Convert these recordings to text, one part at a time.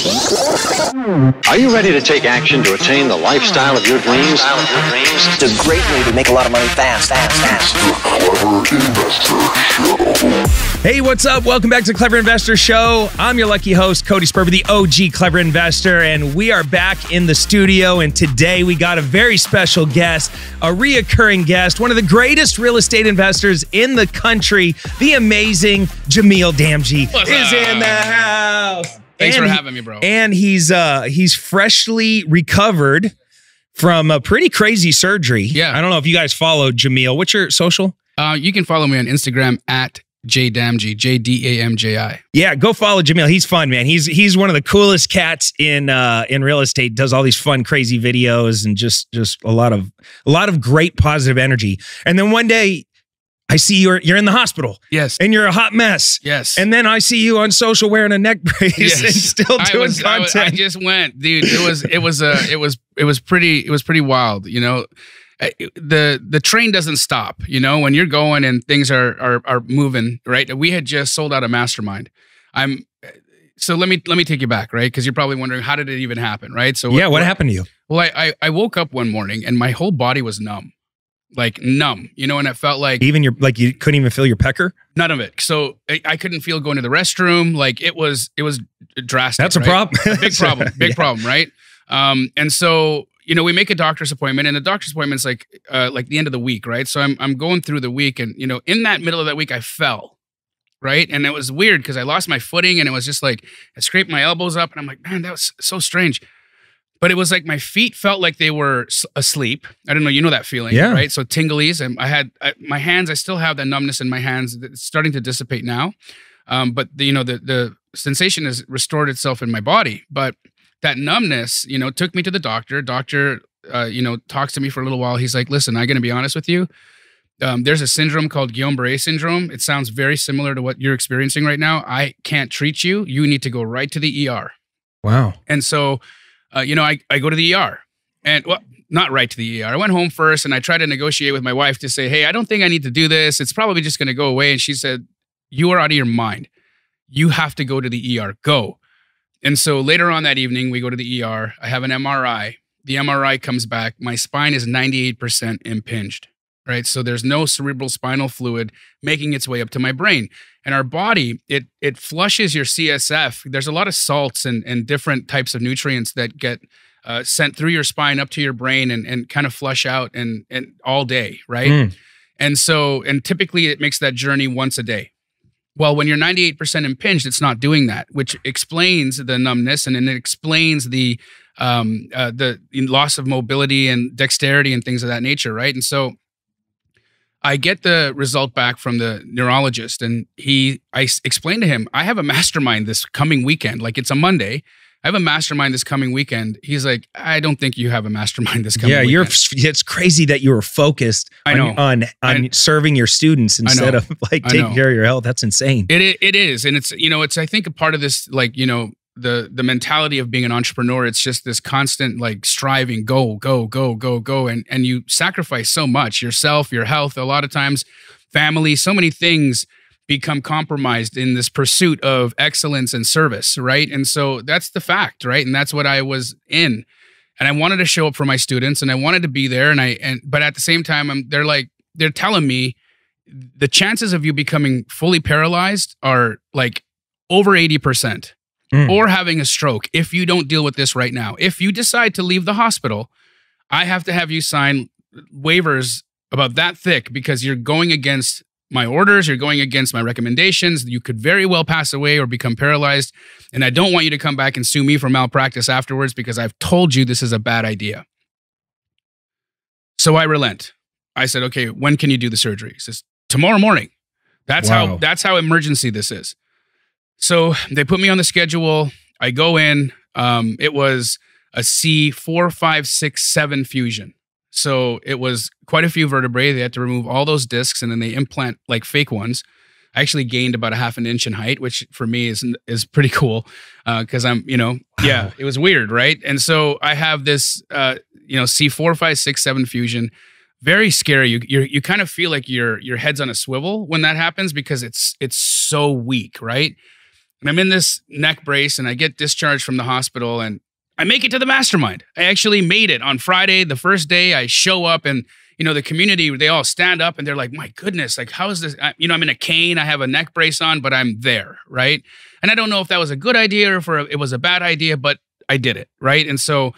Are you ready to take action to attain the lifestyle of your dreams? It's a great way to make a lot of money fast. Hey, what's up? Welcome back to Clever Investor Show. I'm your lucky host, Cody Spurber, the OG Clever Investor, and we are back in the studio. And today we got a very special guest, a reoccurring guest, one of the greatest real estate investors in the country, the amazing Jamil Damji is in the house. Thanks for having me, bro. And he's freshly recovered from a pretty crazy surgery. Yeah. I don't know if you guys follow Jamil. What's your social? You can follow me on Instagram at JDamji, JDAMJI. Yeah, go follow Jamil. He's fun, man. He's one of the coolest cats in real estate. Does all these fun, crazy videos and just a lot of great positive energy. And then one day, I see you're in the hospital. Yes. And you're a hot mess. Yes. And then I see you on social wearing a neck brace and still doing content. I just went, dude. It was pretty wild. You know, the train doesn't stop. You know, when you're going and things are moving, right? We had just sold out a mastermind. So let me take you back, right? Because you're probably wondering, how did it even happen, right? So what happened to you? Well, I woke up one morning and my whole body was numb. Like numb, you know, and it felt like you couldn't even feel your pecker. None of it. So I couldn't feel going to the restroom. Like it was drastic. That's a right? problem. Big problem. Big problem, right? And so you know, we make a doctor's appointment, and the doctor's appointment's like the end of the week, right? So I'm going through the week, and you know, in that middle of that week, I fell, right, and it was weird because I lost my footing, and it was just like I scraped my elbows up, and I'm like, man, that was so strange. But it was like my feet felt like they were asleep. I don't know, you know that feeling, right? So tinglies, and my hands. I still have that numbness in my hands. It's starting to dissipate now, but the sensation has restored itself in my body. But that numbness, you know, took me to the doctor. Doctor, talks to me for a little while. He's like, "Listen, I'm going to be honest with you. There's a syndrome called Guillain-Barré syndrome. It sounds very similar to what you're experiencing right now. I can't treat you. You need to go right to the ER." Wow. And so. I go to the ER, and well, not right to the ER. I went home first, and I tried to negotiate with my wife to say, hey, I don't think I need to do this. It's probably just going to go away. And she said, you are out of your mind. You have to go to the ER. Go. And so later on that evening, we go to the ER. I have an MRI. The MRI comes back. My spine is 98% impinged, right? So there's no cerebral spinal fluid making its way up to my brain. And our body, it flushes your CSF. There's a lot of salts and different types of nutrients that get sent through your spine up to your brain and kind of flush out and all day, right? And typically it makes that journey once a day. Well, when you're 98% impinged, it's not doing that, which explains the numbness, and then it explains the loss of mobility and dexterity and things of that nature, right? And so I get the result back from the neurologist, and I explained to him, I have a mastermind this coming weekend. Like, it's a Monday. I have a mastermind this coming weekend. He's like, I don't think you have a mastermind this coming weekend. It's crazy that you were focused on serving your students instead of like taking care of your health. That's insane. It is. And it's I think a part of this, like, you know, the mentality of being an entrepreneur. It's just this constant like striving, go, and you sacrifice so much, yourself, your health, a lot of times family, so many things become compromised in this pursuit of excellence and service, right? And so that's the fact, right? And that's what I was in, and I wanted to show up for my students, and I wanted to be there, but at the same time, they're telling me the chances of you becoming fully paralyzed are like over 80%. Or having a stroke if you don't deal with this right now. If you decide to leave the hospital, I have to have you sign waivers about that thick, because you're going against my orders, you're going against my recommendations. You could very well pass away or become paralyzed, and I don't want you to come back and sue me for malpractice afterwards, because I've told you this is a bad idea. So I relent. I said, okay, when can you do the surgery? He says, tomorrow morning. That's how emergency this is. So they put me on the schedule. I go in. It was a C4, 5, 6, 7 fusion. So it was quite a few vertebrae. They had to remove all those discs, and then they implant like fake ones. I actually gained about a half an inch in height, which for me is pretty cool, because I'm, it was weird, right? And so I have this, C4, 5, 6, 7 fusion. Very scary. You kind of feel like your head's on a swivel when that happens, because it's so weak, right? and I'm in this neck brace, and I get discharged from the hospital, and I make it to the mastermind. I actually made it on Friday. The first day I show up, and the community, they all stand up and they're like, my goodness, like, how is this? I'm in a cane, I have a neck brace on, but I'm there, right? And I don't know if that was a good idea or if it was a bad idea, but I did it, right? And so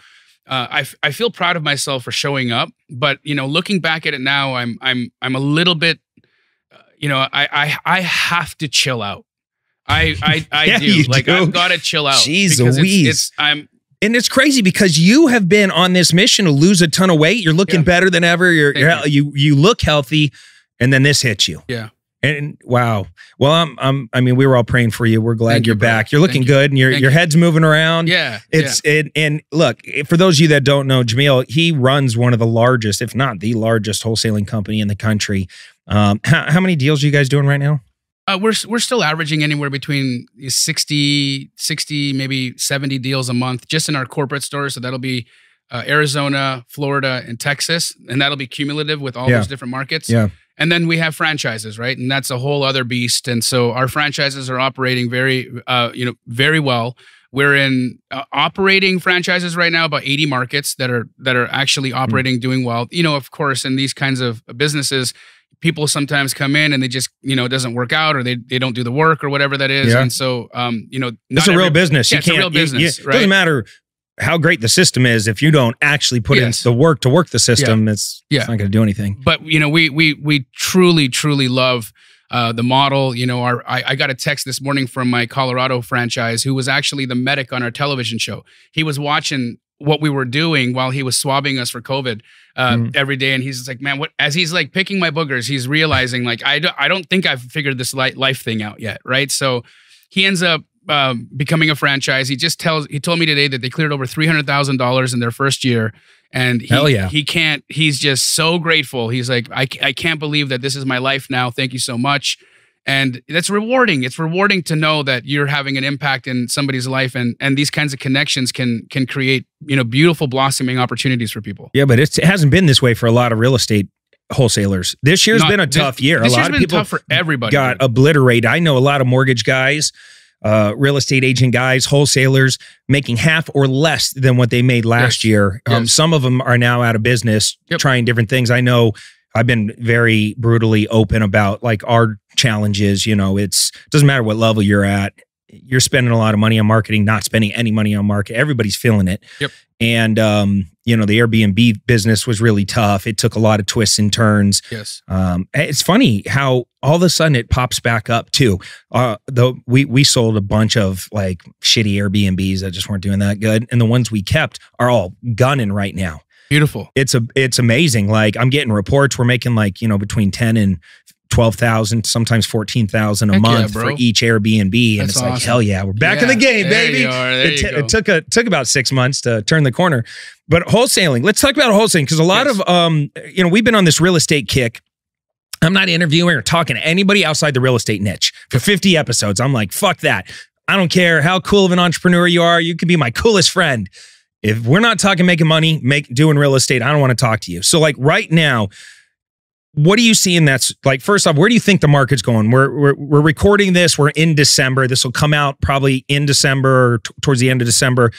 I feel proud of myself for showing up, but looking back at it now, I'm a little bit, I have to chill out. I Yeah, do. you Like, do. I've got to chill out. Jeez because Louise. And it's crazy because you have been on this mission to lose a ton of weight. You're looking better than ever. You look healthy, and then this hits you. Yeah. And wow. Well, I mean, we were all praying for you. We're glad Thank you're you, bro. back. You're looking Thank you. good, and your head's moving around. Yeah. And look, for those of you that don't know, Jamil, he runs one of the largest, if not the largest, wholesaling company in the country. How many deals are you guys doing right now? We're still averaging anywhere between 60, maybe 70 deals a month just in our corporate stores. So that'll be Arizona, Florida, and Texas. And that'll be cumulative with all those different markets. Yeah. And then we have franchises, right? And that's a whole other beast. And so our franchises are operating very well. We're in operating franchises right now, about 80 markets that are actually operating, doing well. Of course, in these kinds of businesses, people sometimes come in and they just, it doesn't work out, or they don't do the work or whatever that is. Yeah. And so, It's a real business. Yeah, it's a real business, It right? doesn't matter how great the system is. If you don't actually put in the work to work the system, it's not going to do anything. But, we truly love the model. I got a text this morning from my Colorado franchise, who was actually the medic on our television show. He was watching what we were doing while he was swabbing us for COVID every day. And he's just like, man, as he's like picking my boogers, he's realizing like, I don't think I've figured this life thing out yet. Right. So he ends up becoming a franchise. He told me today that they cleared over $300,000 in their first year. And he's just so grateful. He's like, I can't believe that this is my life now. Thank you so much. And that's rewarding. It's rewarding to know that you're having an impact in somebody's life, and these kinds of connections can create, beautiful blossoming opportunities for people. Yeah, but it hasn't been this way for a lot of real estate wholesalers. This year's been a tough year. This a lot year's of been people tough for everybody. got obliterated. I know a lot of mortgage guys, real estate agent guys, wholesalers making half or less than what they made last year. Some of them are now out of business, trying different things. I know I've been very brutally open about like our challenges. It doesn't matter what level you're at. You're spending a lot of money on marketing, not spending any money on market. Everybody's feeling it. Yep. And, the Airbnb business was really tough. It took a lot of twists and turns. Yes. It's funny how all of a sudden it pops back up too. Though we sold a bunch of like shitty Airbnbs that just weren't doing that good. And the ones we kept are all gunning right now. Beautiful. It's amazing. Like I'm getting reports. We're making like, between 10 and 12,000, sometimes 14,000 a month for each Airbnb. And it's like, hell yeah, we're back in the game, baby. It took about 6 months to turn the corner. But wholesaling, let's talk about wholesaling, because a lot of, we've been on this real estate kick. I'm not interviewing or talking to anybody outside the real estate niche for 50 episodes. I'm like, fuck that. I don't care how cool of an entrepreneur you are. You could be my coolest friend. If we're not talking making money, doing real estate, I don't want to talk to you. So like right now, what are you seeing that's like, first off, where do you think the market's going? We're recording this. We're in December. This will come out probably in December or towards the end of December.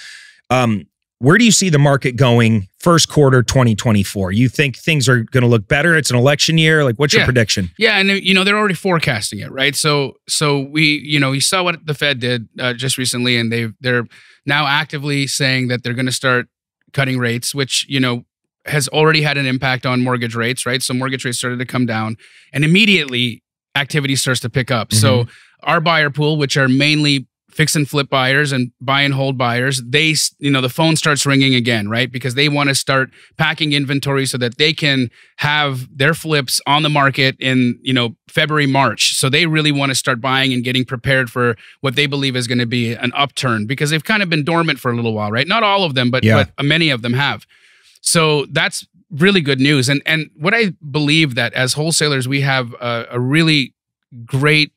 Where do you see the market going first quarter 2024? You think things are going to look better? It's an election year. Like, what's your prediction? Yeah, and they're already forecasting it, right? So we, you saw what the Fed did just recently, and they're now actively saying that they're going to start cutting rates, which has already had an impact on mortgage rates, right? So mortgage rates started to come down, and immediately activity starts to pick up. So our buyer pool, which are mainly fix and flip buyers and buy and hold buyers, they, the phone starts ringing again, right? Because they want to start packing inventory so that they can have their flips on the market in, February, March. So they really want to start buying and getting prepared for what they believe is going to be an upturn, because they've kind of been dormant for a little while, right? Not all of them, but many of them have. So that's really good news. And what I believe that as wholesalers, we have a really great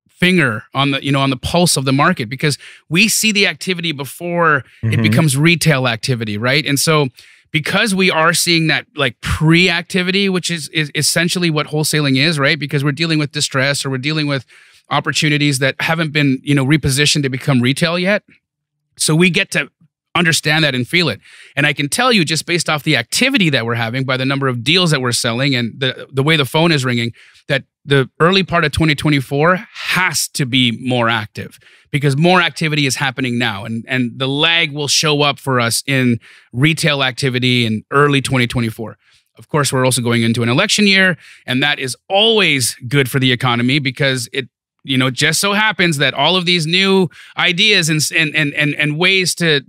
finger on the, on the pulse of the market, because we see the activity before it becomes retail activity, right? And so because we are seeing that like pre-activity, which is essentially what wholesaling is, right? Because we're dealing with distress, or we're dealing with, opportunities that haven't been, repositioned to become retail yet. So we get to understand that and feel it. And I can tell you, just based off the activity that we're having, by the number of deals that we're selling and the way the phone is ringing, that the early part of 2024 has to be more active, because more activity is happening now. And the lag will show up for us in retail activity in early 2024. Of course, we're also going into an election year, and that is always good for the economy, because it just so happens that all of these new ideas and ways to,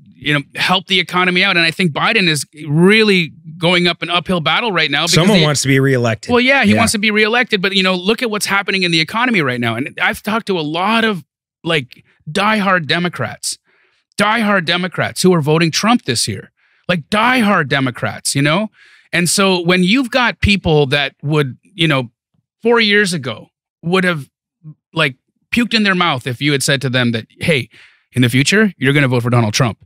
help the economy out. And I think Biden is really going up an uphill battle right now. Someone wants to be reelected. Well, yeah, he wants to be reelected. But, look at what's happening in the economy right now. And I've talked to a lot of diehard Democrats who are voting Trump this year, diehard Democrats, And so when you've got people that would, 4 years ago would have puked in their mouth if you had said to them that, hey, in the future, you're going to vote for Donald Trump,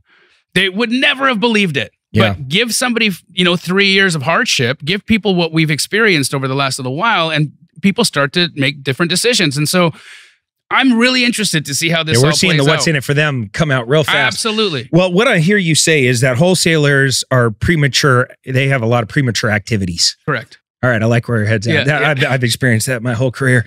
they would never have believed it. Yeah. But give somebody, 3 years of hardship, give people what we've experienced over the last little while, and people start to make different decisions. And so I'm really interested to see how this all plays out. We're seeing the what's in it for them come out real fast. Absolutely. Well, what I hear you say is that wholesalers are premature. They have a lot of premature activities. Correct. All right, I like where your head's at. I've experienced that my whole career.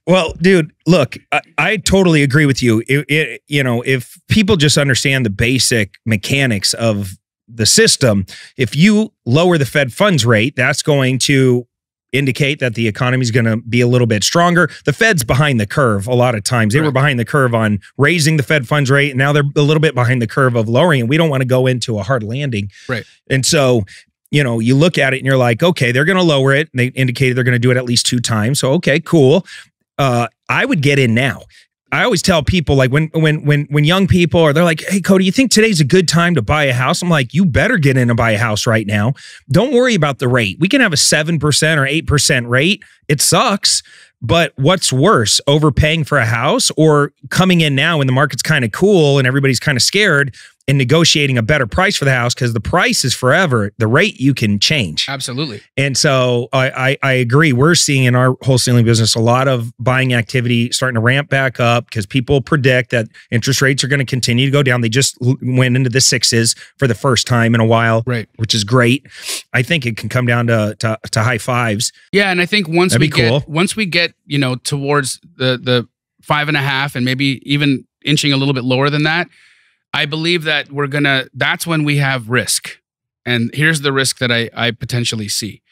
Well, dude, look, I totally agree with you. If people just understand the basic mechanics of the system, if you lower the Fed funds rate, that's going to indicate that the economy is going to be a little bit stronger. The Fed's behind the curve a lot of times. They were behind the curve on raising the Fed funds rate, and now they're a little bit behind the curve of lowering it. We don't want to go into a hard landing. Right. And so, you look at it and you're like, okay, they're going to lower it. And they indicated they're going to do it at least 2 times. So, okay, cool. I would get in now. I always tell people, when young people they're like, hey, Cody, you think today's a good time to buy a house? I'm like, you better get in and buy a house right now. Don't worry about the rate. We can have a 7% or 8% rate. It sucks. But what's worse, overpaying for a house, or coming in now when the market's kind of cool and everybody's kind of scared and negotiating a better price for the house, because the price is forever. The rate you can change. Absolutely. And so I agree. We're seeing in our wholesaling business a lot of buying activity starting to ramp back up, because people predict that interest rates are going to continue to go down. They just went into the 6s for the first time in a while, right? Which is great. I think it can come down to high 5s. Yeah, and I think once we get towards the 5.5 and maybe even inching a little bit lower than that, I believe that that's when we have risk. And here's the risk that I potentially see.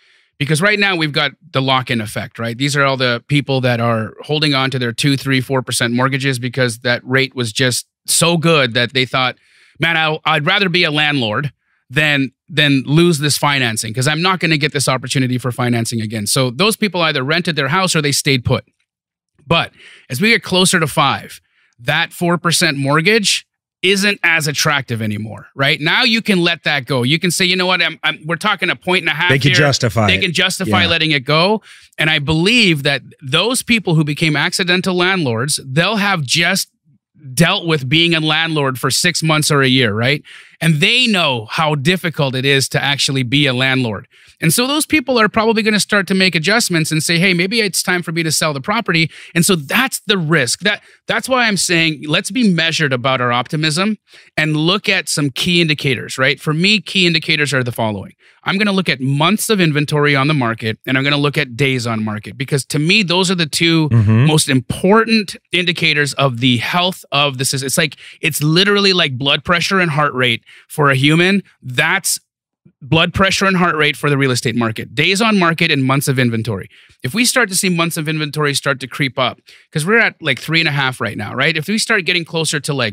Because right now we've got the lock-in effect, right? These are all the people that are holding on to their 2, 3, 4% mortgages because that rate was just so good that they thought, man, I'd rather be a landlord than lose this financing, because I'm not going to get this opportunity for financing again. So those people either rented their house or they stayed put. But as we get closer to 5, that 4% mortgage isn't as attractive anymore, right? Now you can let that go. You can say, you know what, we're talking 1.5 points. They can justify They can justify letting it go. And I believe that those people who became accidental landlords, they'll have just dealt with being a landlord for 6 months or a year, right? And they know how difficult it is to actually be a landlord. And so those people are probably going to start to make adjustments and say, hey, maybe it's time for me to sell the property. And so that's the risk. That's why I'm saying let's be measured about our optimism and look at some key indicators, right? For me, key indicators are the following. I'm going to look at months of inventory on the market, and I'm going to look at days on market, because to me, those are the two most important indicators of the health of the system. It's literally like blood pressure and heart rate for a human. That's blood pressure and heart rate for the real estate market. Days on market and months of inventory. If we start to see months of inventory start to creep up, because we're at 3.5 right now, right? If we start getting closer to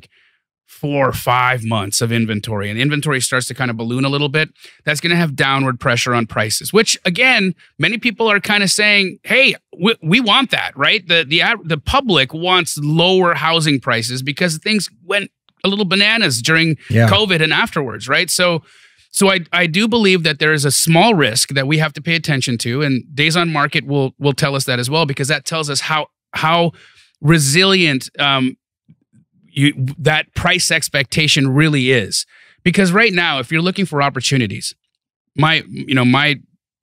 4 or 5 months of inventory, and inventory starts to kind of balloon a little bit, that's going to have downward pressure on prices, which again, many people are kind of saying, hey, we want that, right? The public wants lower housing prices because things went a little bananas during COVID and afterwards, right? So I do believe that there is a small risk that we have to pay attention to, and days on market will tell us that as well, because that tells us how resilient that price expectation really is. Because right now, if you're looking for opportunities, my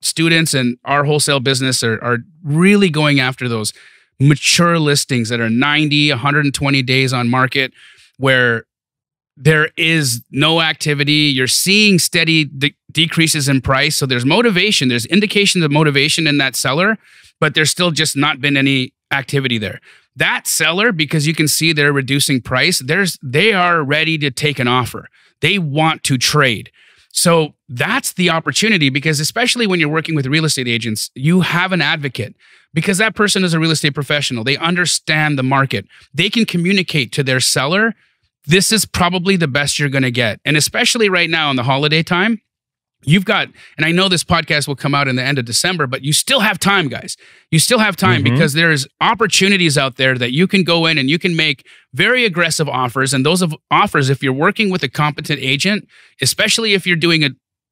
students and our wholesale business are really going after those mature listings that are 90, 120 days on market where there is no activity. You're seeing steady decreases in price. So there's motivation. There's indications of motivation in that seller, but there's still just not been any activity there. That seller, because you can see they're reducing price, they are ready to take an offer. They want to trade. So that's the opportunity, because especially when you're working with real estate agents, you have an advocate because that person is a real estate professional. They understand the market. They can communicate to their seller, this is probably the best you're going to get. And especially right now in the holiday time, you've got, and I know this podcast will come out in the end of December, but you still have time, guys. You still have time because there's opportunities out there that you can go in and you can make very aggressive offers. And those offers, if you're working with a competent agent, especially if you're doing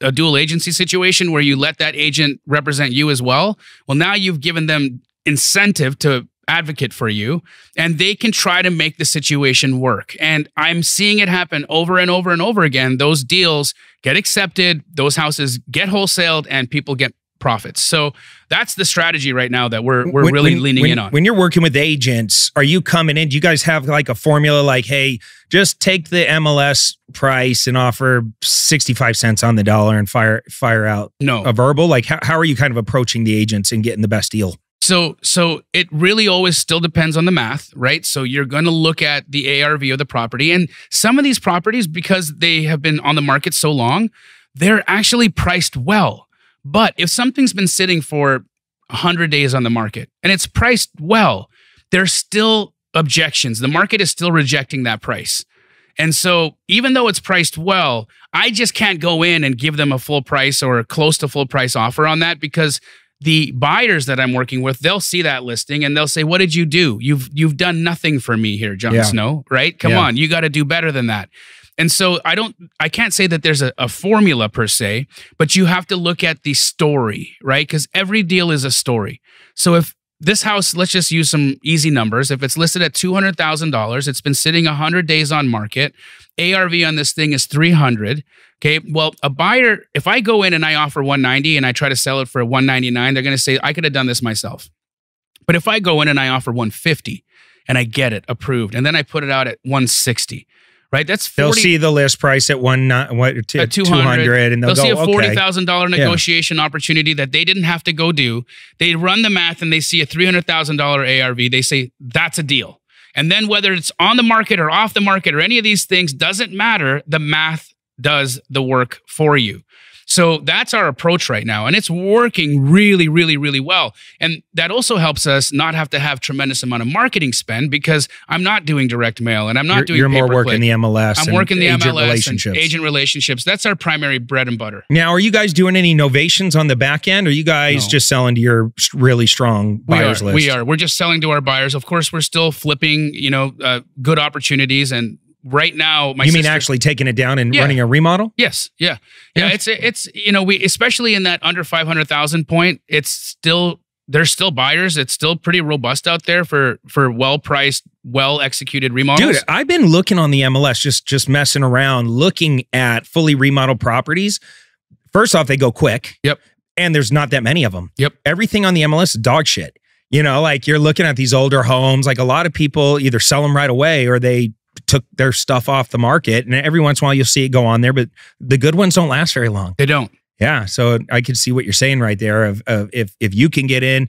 a dual agency situation where you let that agent represent you as well, well, now you've given them incentive to advocate for you, and they can try to make the situation work. And I'm seeing it happen over and over and over again. Those deals get accepted, those houses get wholesaled, and people get profits. So that's the strategy right now that we're really leaning in on. When you're working with agents, are you coming in? Do you guys have like a formula like, hey, just take the MLS price and offer 65 cents on the dollar and fire out a verbal? Like how are you kind of approaching the agents and getting the best deal? So it really always still depends on the math, right? So you're going to look at the ARV of the property. And some of these properties, because they have been on the market so long, they're actually priced well. But if something's been sitting for 100 days on the market and it's priced well, there's still objections. The market is still rejecting that price. And so even though it's priced well, I just can't go in and give them a full price or a close to full price offer on that, because the buyers that I'm working with, they'll see that listing and they'll say, what did you do? You've done nothing for me here, Jon Snow, right? Come on, you got to do better than that. And so I can't say that there's a formula per se, but you have to look at the story, right? Because every deal is a story. So if this house, let's just use some easy numbers. If it's listed at $200,000, it's been sitting 100 days on market, ARV on this thing is 300. Okay, well, a buyer, if I go in and I offer 190 and I try to sell it for 199, they're going to say, I could have done this myself. But if I go in and I offer 150 and I get it approved, and then I put it out at 160, right? That's 40. They'll see the list price at 200, and they'll see a go, $40,000 negotiation opportunity that they didn't have to go do. They run the math and they see a $300,000 ARV. They say, that's a deal. And then whether it's on the market or off the market or any of these things doesn't matter. The math does the work for you. So that's our approach right now. And it's working really, really, really well. And that also helps us not have to have tremendous amount of marketing spend, because I'm not doing direct mail and I'm not doing pay-per-click. You're more working the MLS. I'm working the agent MLS relationships. and agent relationships. That's our primary bread and butter. Now, are you guys doing any novations on the back end? Or are you guys just selling to your really strong buyers list? We are. We're just selling to our buyers. Of course, we're still flipping, good opportunities. And right now, you mean actually taking it down and running a remodel? Yes. Yeah. It's we, especially in that under 500,000 point, there's still buyers. It's still pretty robust out there for well-priced, well-executed remodels. Dude, I've been looking on the MLS, just messing around, looking at fully remodeled properties. First off, they go quick. Yep. And there's not that many of them. Yep. Everything on the MLS is dog shit. Like you're looking at these older homes, like a lot of people either sell them right away or they took their stuff off the market, and every once in a while you'll see it go on there, but the good ones don't last very long. They don't. Yeah. So I could see what you're saying right there of if you can get in,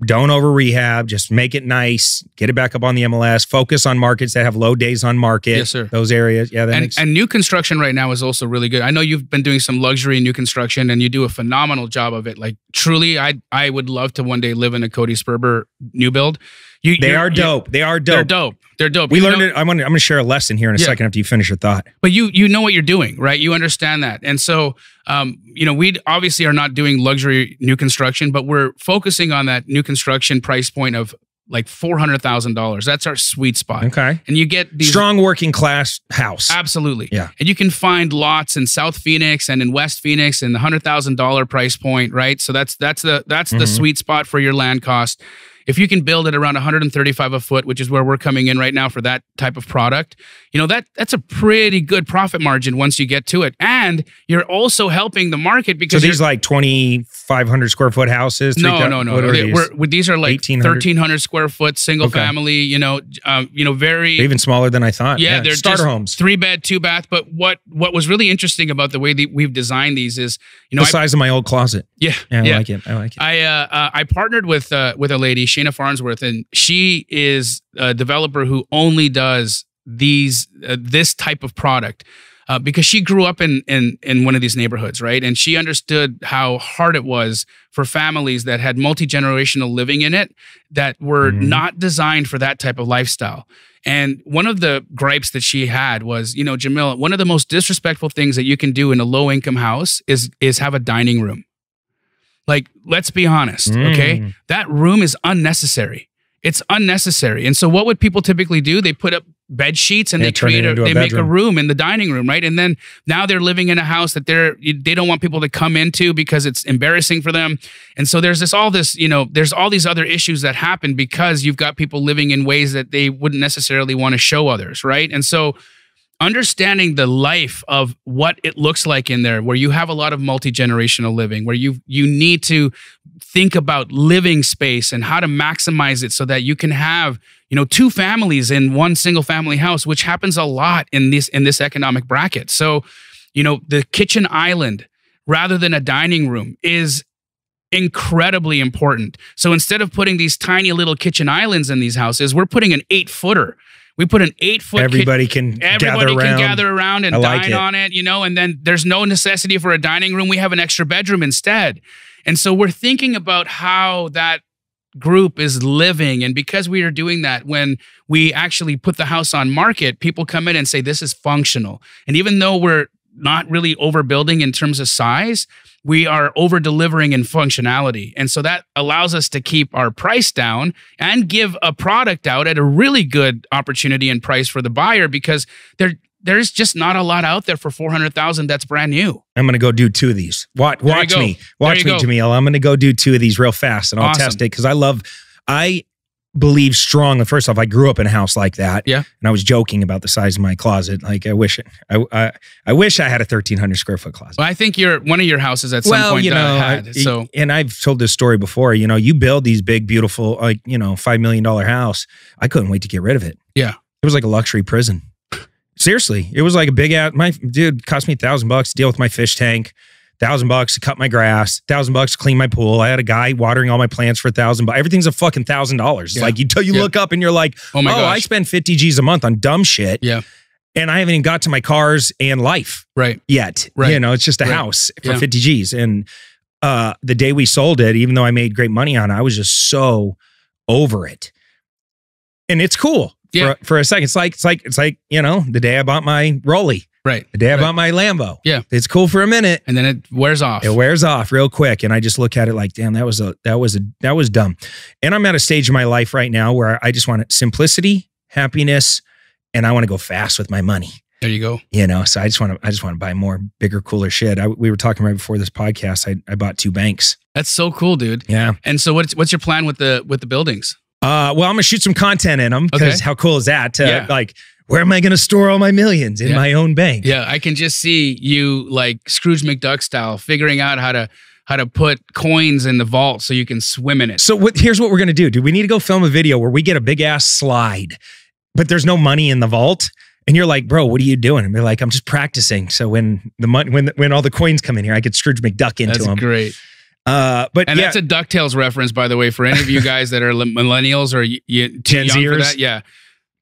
don't over rehab, just make it nice, get it back up on the MLS, focus on markets that have low days on market. Yes, sir. Those areas. Yeah. And new construction right now is also really good. I know you've been doing some luxury new construction and you do a phenomenal job of it. Like truly, I would love to one day live in a Cody Sperber new build. They are dope. They're dope. We learned it. I'm going to share a lesson here in a second after you finish your thought. But you know what you're doing, right? You understand that. And so, we obviously are not doing luxury new construction, but we're focusing on that new construction price point of like $400,000. That's our sweet spot. Okay. And you get these strong working class house. Absolutely. Yeah. And you can find lots in South Phoenix and in West Phoenix in the $100,000 price point, right? So that's the sweet spot for your land cost. if you can build it around 135 a foot, which is where we're coming in right now for that type of product, you know, that's a pretty good profit margin once you get to it. And you're also helping the market because so these like 2,500 square foot houses. No. These are like 1,300 square foot single family. You know, very even smaller than I thought. Yeah, they're starter just homes, 3-bed, 2-bath. But what was really interesting about the way that we've designed these is, you know, the size of my old closet. Yeah, I like it. I partnered with a lady, Shayna Farnsworth, and she is a developer who only does this type of product. Because she grew up in one of these neighborhoods, right? And she understood how hard it was for families that had multi-generational living in it that were not designed for that type of lifestyle. And one of the gripes that she had was, you know, Jamil, one of the most disrespectful things that you can do in a low-income house is have a dining room. Like, let's be honest, okay? That room is unnecessary. It's unnecessary. And so what would people typically do? They put up bed sheets and they make a room in the dining room, right? And then now they're living in a house that they don't want people to come into because it's embarrassing for them. And so there's all these other issues that happen because you've got people living in ways that they wouldn't necessarily want to show others, right? And so understanding the life of what it looks like in there, where you have a lot of multi-generational living, where you need to think about living space and how to maximize it so that you can have, you know, 2 families in one single family house, which happens a lot in this economic bracket. So, you know, the kitchen island rather than a dining room is incredibly important. So instead of putting these tiny little kitchen islands in these houses, we're putting an 8-footer. We put an 8-foot. Everybody can gather around and dine on it, you know, and then there's no necessity for a dining room. We have an extra bedroom instead. And so we're thinking about how that group is living. And because we are doing that, when we actually put the house on market, people come in and say, this is functional. And even though we're not really overbuilding in terms of size, we are over delivering in functionality. And so that allows us to keep our price down and give a product out at a really good opportunity and price for the buyer, because there's just not a lot out there for $400,000 that's brand new. I'm going to go do 2 of these. Watch me, Jamil. I'm going to go do 2 of these real fast and I'll test it because I believe strongly. First off, I grew up in a house like that. Yeah. And I was joking about the size of my closet. Like I wish I had a 1,300 square foot closet. Well, I think one of your houses at some point had. And I've told this story before, you know, you build these big, beautiful, like, you know, $5 million house. I couldn't wait to get rid of it. Yeah. It was like a luxury prison. Seriously. It was like a big ass, my dude cost me $1,000 to deal with my fish tank. $1,000 to cut my grass, $1,000 to clean my pool. I had a guy watering all my plants for $1,000. Everything's a fucking $1,000. Like you look up and you're like, oh my gosh, I spend 50 G's a month on dumb shit. Yeah. And I haven't even got to my cars and life yet. Right. You know, it's just a house for 50 G's. And the day we sold it, even though I made great money on it, I was just so over it. And it's cool for a second. It's like, you know, the day I bought my Rolly. Right. The day I bought my Lambo. Yeah. It's cool for a minute. And then it wears off. It wears off real quick. And I just look at it like, damn, that was dumb. And I'm at a stage in my life right now where I just want simplicity, happiness, and I want to go fast with my money. There you go. You know, so I just want to buy more, bigger, cooler shit. We were talking right before this podcast. I bought 2 banks. That's so cool, dude. Yeah. And so what's your plan with the buildings? Well, I'm going to shoot some content in them because how cool is that? Where am I going to store all my millions? In my own bank. Yeah, I can just see you like Scrooge McDuck style, figuring out how to put coins in the vault so you can swim in it. So here's what we're going to do. We need to go film a video where we get a big ass slide, but there's no money in the vault. And you're like, bro, what are you doing? And they're like, I'm just practicing. So when all the coins come in here, I could Scrooge McDuck into them. That's great. But that's a DuckTales reference, by the way, for any of you guys that are millennials or Gen Zers for that. Yeah.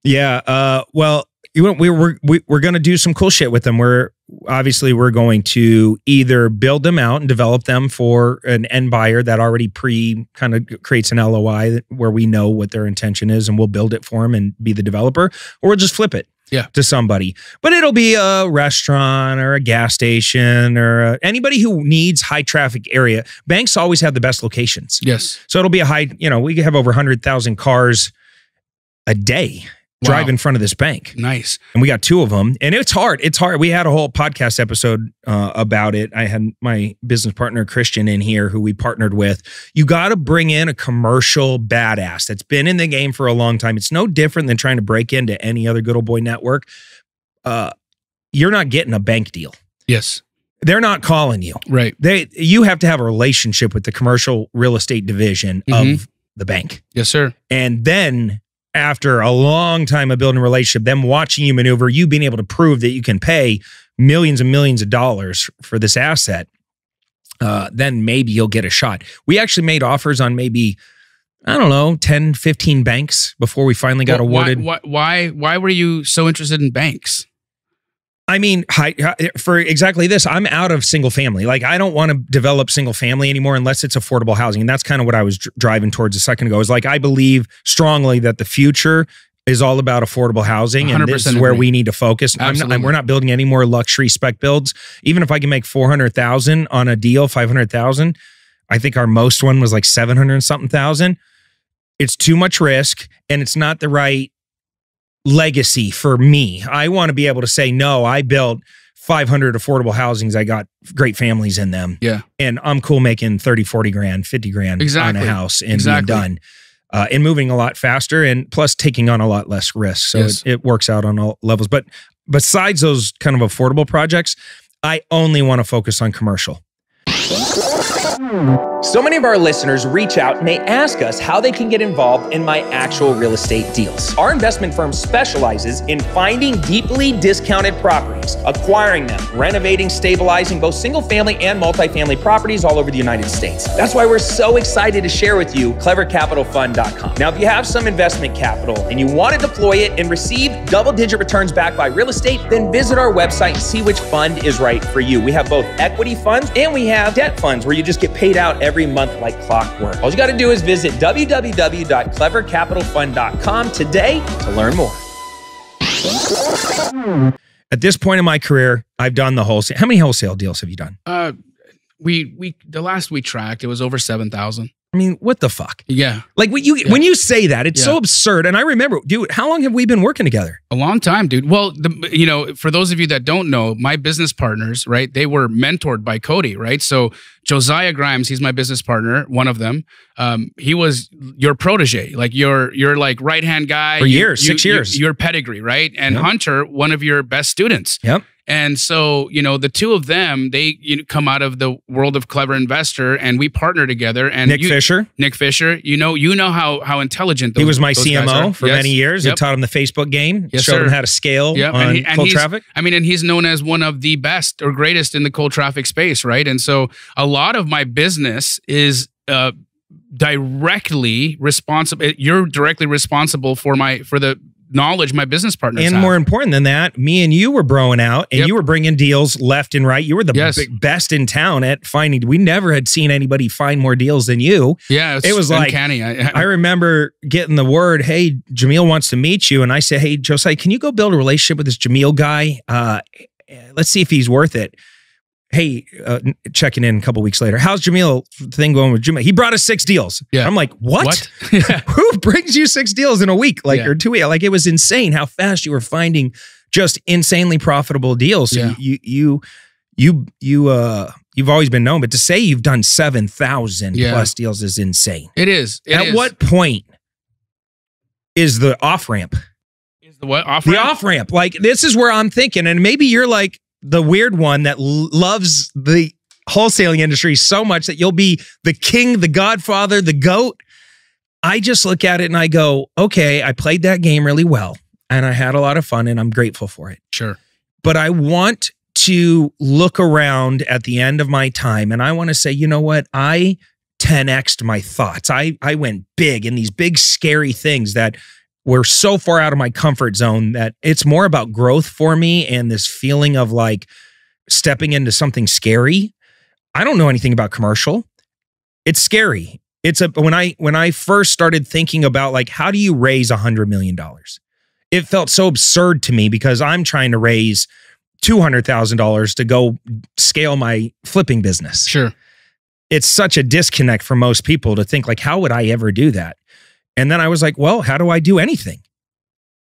Yeah. Well, we're going to do some cool shit with them. We're going to either build them out and develop them for an end buyer that already kind of creates an LOI where we know what their intention is, and we'll build it for them and be the developer, or we'll just flip it to somebody. But it'll be a restaurant or a gas station or anybody who needs high traffic area. Banks always have the best locations. Yes. So it'll be a high, you know, we have over 100,000 cars a day drive in front of this bank. Nice. And we got 2 of them. And it's hard. It's hard. We had a whole podcast episode about it. I had my business partner, Christian, in here who we partnered with. You got to bring in a commercial badass that's been in the game for a long time. It's no different than trying to break into any other good old boy network. You're not getting a bank deal. Yes. They're not calling you. Right. You have to have a relationship with the commercial real estate division of the bank. Yes, sir. And then after a long time of building a relationship, them watching you maneuver, you being able to prove that you can pay millions and millions of dollars for this asset, then maybe you'll get a shot. We actually made offers on maybe, I don't know, 10, 15 banks before we finally got awarded. Why were you so interested in banks? I mean, for exactly this, I'm out of single family. Like, I don't want to develop single family anymore unless it's affordable housing. And that's kind of what I was driving towards a second ago. Is like, I believe strongly that the future is all about affordable housing. And this is where we need to focus. We're not building any more luxury spec builds. Even if I can make 400,000 on a deal, 500,000, I think our most one was like 700 and something thousand. It's too much risk and it's not the right legacy for me. I want to be able to say, no, I built 500 affordable housings. I got great families in them. Yeah. And I'm cool making 30, 40 grand, 50 grand on a house and being done. And moving a lot faster and plus taking on a lot less risk. So it works out on all levels. But besides those kind of affordable projects, I only want to focus on commercial. So many of our listeners reach out and they ask us how they can get involved in my actual real estate deals. Our investment firm specializes in finding deeply discounted properties, acquiring them, renovating, stabilizing both single family and multifamily properties all over the United States. That's why we're so excited to share with you clevercapitalfund.com. Now, if you have some investment capital and you want to deploy it and receive double-digit returns backed by real estate, then visit our website and see which fund is right for you. We have both equity funds and we have debt funds where you just get paid out every month like clockwork. All you got to do is visit www.clevercapitalfund.com today to learn more. At this point in my career, I've done the wholesale. How many wholesale deals have you done? The last we tracked, it was over 7,000. I mean, what the fuck? Yeah. Like when you say that, it's so absurd. And I remember, dude, how long have we been working together? A long time, dude. Well, for those of you that don't know, my business partners, right? They were mentored by Cody, right? So Josiah Grimes, he's my business partner, one of them. He was your protege, like your like right-hand guy. For years, 6 years. Your pedigree, right? And Hunter, one of your best students. Yep. And so, the 2 of them, they come out of the world of Clever Investor, and we partner together. And Nick Fisher, you know how intelligent he was my CMO for many years. I taught him the Facebook game, showed him how to scale on cold traffic. I mean, and he's known as one of the best or greatest in the cold traffic space, right? And so, a lot of my business is directly responsible. You're directly responsible for the knowledge my business partners and have. More important than that, me and you were broing out and you were bringing deals left and right. You were the best in town at finding. We never had seen anybody find more deals than you. Yeah, it was uncanny. I remember getting the word, hey, Jamil wants to meet you. And I said, hey, Josiah, can you go build a relationship with this Jamil guy? Let's see if he's worth it. Hey, checking in a couple weeks later. How's Jamil thing going with Jamil? He brought us 6 deals. Yeah. I'm like, what? Who brings you 6 deals in a week? Or 2 weeks? Like, it was insane how fast you were finding just insanely profitable deals. So you've always been known, but to say you've done 7,000 plus deals is insane. It is. At what point is the off ramp? Is the what off ramp? The off ramp. Like, this is where I'm thinking, and maybe you're like the weird one that loves the wholesaling industry so much that you'll be the king, the godfather, the goat. I just look at it and I go, okay, I played that game really well and I had a lot of fun and I'm grateful for it. Sure. But I want to look around at the end of my time and I want to say, you know what? I 10x'd my thoughts. I went big in these big, scary things that were so far out of my comfort zone that it's more about growth for me and this feeling of like stepping into something scary. I don't know anything about commercial. It's scary. When I first started thinking about like, how do you raise $100 million? It felt so absurd to me because I'm trying to raise $200,000 to go scale my flipping business. Sure. It's such a disconnect for most people to think like, how would I ever do that? And then I was like, well, how do I do anything?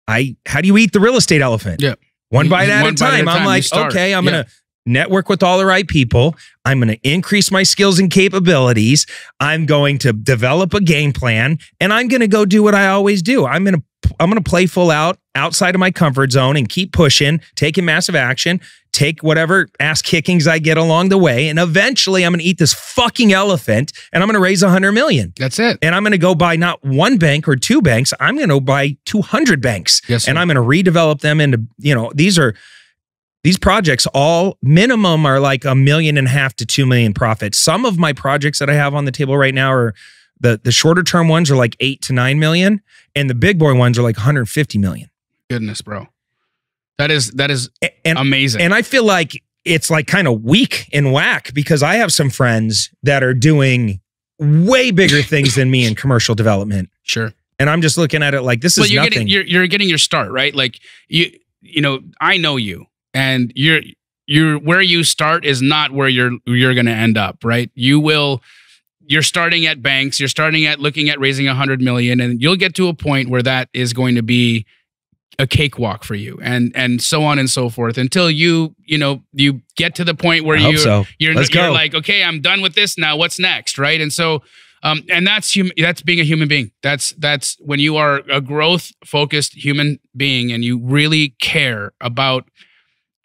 how do you eat the real estate elephant? Yeah. One bite at a One bite time. I'm like, okay, I'm going to network with all the right people. I'm going to increase my skills and capabilities. I'm going to develop a game plan, and I'm going to go do what I always do. I'm going to play full out outside of my comfort zone and keep pushing, taking massive action, take whatever ass kickings I get along the way. And eventually I'm going to eat this fucking elephant and I'm going to raise 100 million. That's it. And I'm going to go buy not one bank or two banks. I'm going to buy 200 banks. Yes, sir. And I'm going to redevelop them into, these projects all minimum are like $1.5 million to 2 million profits. Some of my projects that I have on the table right now are the shorter term ones are like 8 to 9 million, and the big boy ones are like 150 million. Goodness, bro. That is amazing. And I feel like it's like kind of weak in whack because I have some friends that are doing way bigger things than me in commercial development. Sure. And I'm just looking at it like this is nothing. You're getting your start, right? Like I know you, and you're where you start is not where you're going to end up, right? You're starting at banks, you're starting at looking at raising 100 million, and you'll get to a point where that is going to be a cakewalk for you, and so on and so forth, until you get to the point where you're like, okay, I'm done with this now. What's next, right? And so, and that's being a human being. That's when you are a growth focused human being and you really care about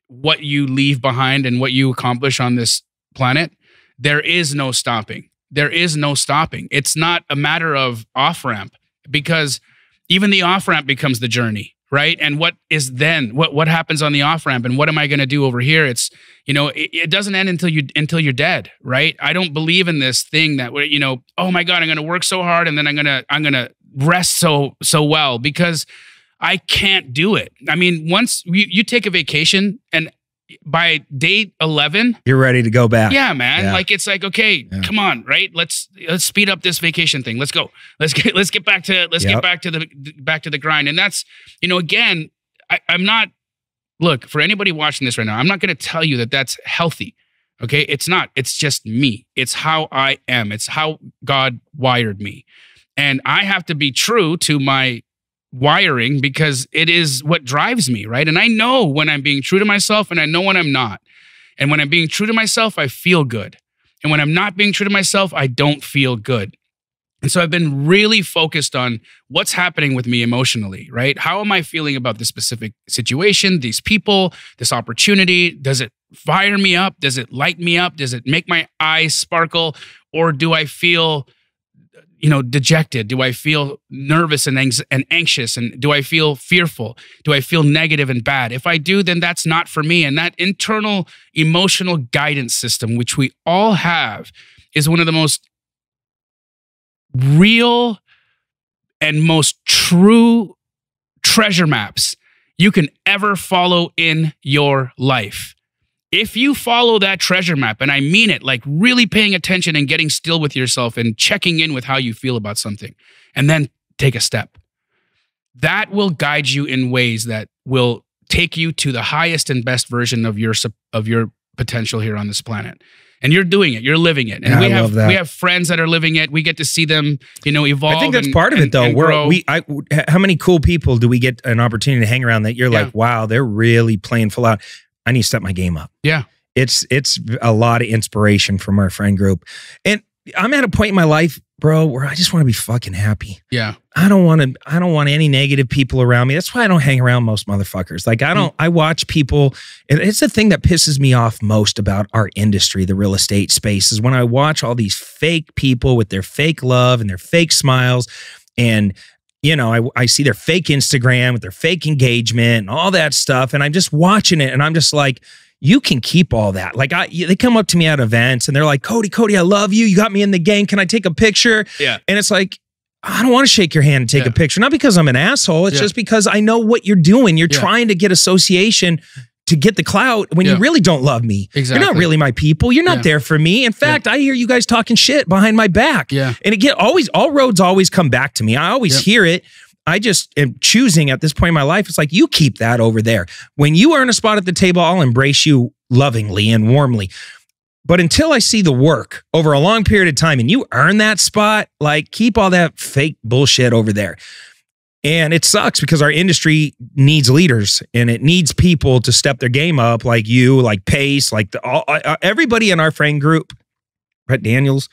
what you leave behind and what you accomplish on this planet. There is no stopping. There is no stopping. It's not a matter of off ramp, because even the off ramp becomes the journey. Right. And what is then what happens on the off ramp, and what am I going to do over here? It's, it doesn't end until you're dead. Right. I don't believe in this thing that oh my God, I'm going to work so hard and then I'm going to rest so well, because I can't do it. I mean, once you take a vacation and by day 11, you're ready to go back. Yeah, man. Yeah. Like, it's like, okay, come on, right? Let's speed up this vacation thing. Let's go. Let's get back to the grind. And that's, again, I'm not, look, for anybody watching this right now, I'm not going to tell you that that's healthy. Okay. It's not, it's just me. It's how I am. It's how God wired me. And I have to be true to my wiring, because it is what drives me, right? And I know when I'm being true to myself, and I know when I'm not. And when I'm being true to myself, I feel good. And when I'm not being true to myself, I don't feel good. And so I've been really focused on what's happening with me emotionally, right? How am I feeling about this specific situation, these people, this opportunity? Does it fire me up? Does it light me up? Does it make my eyes sparkle? Or do I feel dejected? Do I feel nervous and anxious? And do I feel fearful? Do I feel negative and bad? If I do, then that's not for me. And that internal emotional guidance system, which we all have, is one of the most real and most true treasure maps you can ever follow in your life. If you follow that treasure map, and I mean it, like really paying attention and getting still with yourself and checking in with how you feel about something, and then take a step, that will guide you in ways that will take you to the highest and best version of your potential here on this planet. And you're doing it. You're living it. And we have friends that are living it. We get to see them, evolve. I think that's part of it, though. How many cool people do we get an opportunity to hang around that you're like, wow, they're really playing full out. I need to step my game up. Yeah. It's a lot of inspiration from our friend group. And I'm at a point in my life, bro, where I just want to be fucking happy. Yeah. I don't want any negative people around me. That's why I don't hang around most motherfuckers. Like, I watch people, and it's the thing that pisses me off most about our industry, the real estate space, is when I watch all these fake people with their fake love and their fake smiles, and I see their fake Instagram with their fake engagement and all that stuff. And I'm just watching it, and I'm just like, you can keep all that. Like, they come up to me at events and they're like, Cody, I love you. You got me in the game. Can I take a picture? Yeah. And it's like, I don't want to shake your hand and take a picture. Not because I'm an asshole. It's just because I know what you're doing. You're trying to get association to get the clout when you really don't love me. Exactly. You're not really my people. You're not there for me. In fact, I hear you guys talking shit behind my back. Yeah. And all roads always come back to me. I always hear it. I just am choosing at this point in my life. It's like, you keep that over there. When you earn a spot at the table, I'll embrace you lovingly and warmly. But until I see the work over a long period of time and you earn that spot, like, keep all that fake bullshit over there. And it sucks because our industry needs leaders and it needs people to step their game up, like you, like Pace, like everybody in our friend group, Brett Daniels,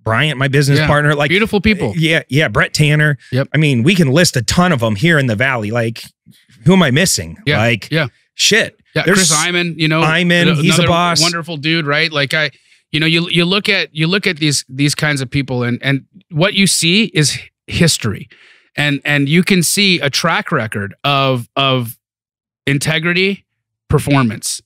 Bryant, my business partner, like beautiful people. Yeah. Brett Tanner. Yep. I mean, we can list a ton of them here in the Valley. Like, who am I missing? Yeah. Like, shit. Yeah. Chris Iman, he's a boss. Wonderful dude, right? Like you look at these kinds of people and what you see is history. And you can see a track record of integrity, performance.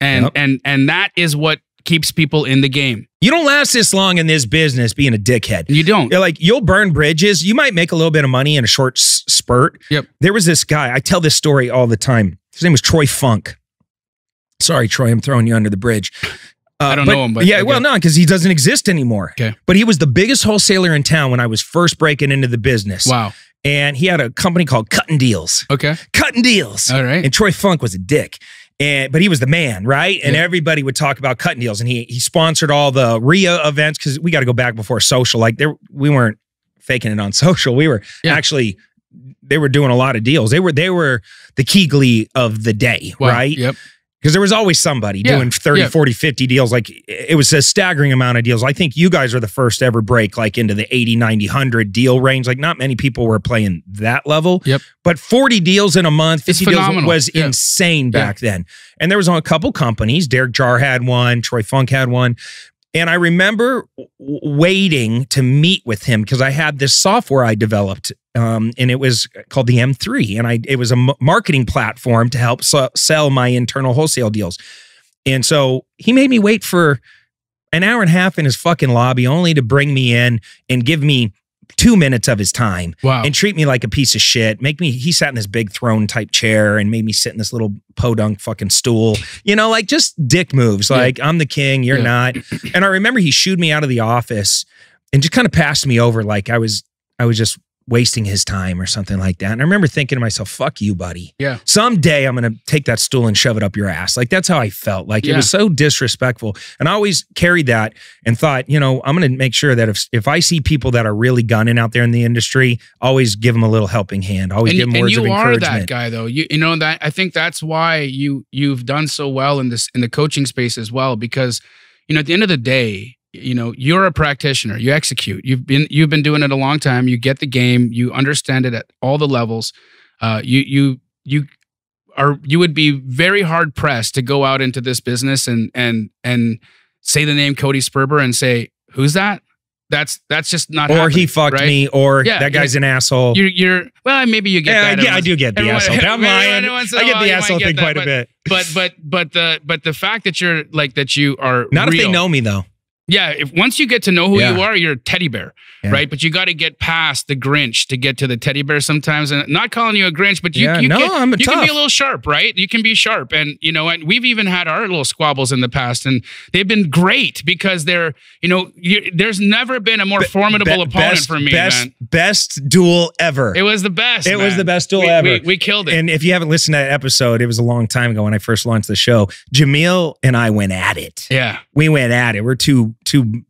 And that is what keeps people in the game. You don't last this long in this business being a dickhead. You don't. You'll burn bridges. You might make a little bit of money in a short spurt. Yep. There was this guy, I tell this story all the time. His name was Troy Funk. Sorry, Troy, I'm throwing you under the bridge. I don't know him, but no, because he doesn't exist anymore. Okay. But he was the biggest wholesaler in town when I was first breaking into the business. Wow. And he had a company called Cutting Deals. Okay. Cutting Deals. All right. And Troy Funk was a dick. But he was the man, right? And everybody would talk about Cutting Deals. And he sponsored all the RIA events because we got to go back before social. Like we weren't faking it on social. We were actually, they were doing a lot of deals. They were the Keegley of the day, right? Yep. Because there was always somebody doing 30, 40, 50 deals. Like it was a staggering amount of deals. I think you guys are the first to ever break like into the 80, 90, 100 deal range. Like not many people were playing that level. Yep. But 40 deals in a month, 50 deals was Yeah. insane back then. And there was a couple companies. Derek Jar had one. Troy Funk had one. And I remember waiting to meet with him because I had this software I developed, and it was called the M3, and it was a marketing platform to help sell my internal wholesale deals. And so he made me wait for an hour and a half in his fucking lobby only to bring me in and give me 2 minutes of his time. Wow. And treat me like a piece of shit. He sat in this big throne type chair and made me sit in this little podunk fucking stool. Like just dick moves. Like I'm the king, you're not. And I remember he shooed me out of the office and just kind of passed me over like I was just wasting his time or something like that. And I remember thinking to myself, fuck you, buddy. Yeah. Someday I'm going to take that stool and shove it up your ass. Like that's how I felt. Like it was so disrespectful. And I always carried that and thought, I'm going to make sure that if I see people that are really gunning out there in the industry, always give them a little helping hand. Always give them words of encouragement. And you are that guy though. You know that I think that's why you've done so well in the coaching space as well, because at the end of the day, you're a practitioner. You execute. You've been doing it a long time. You get the game. You understand it at all the levels. You would be very hard pressed to go out into this business and say the name Cody Sperber and say, "Who's that?" That's just not. Or happening, he fucked right? me. Or that guy's an asshole. Well, maybe you get that. Yeah, I do get the asshole. I'm lying. I get the asshole thing quite a bit. But the fact that you're like that, you are not real. If they know me though. Yeah, once you get to know who you are, you're a teddy bear, right? But you got to get past the Grinch to get to the teddy bear sometimes. And not calling you a Grinch, but you can be a little sharp, right? You can be sharp. And, and we've even had our little squabbles in the past, and they've been great because they're, there's never been a more formidable opponent for me, man. Best duel ever. It was the best. It was the best duel ever. We killed it. And if you haven't listened to that episode, it was a long time ago when I first launched the show. Jamil and I went at it. Yeah. We went at it. We're two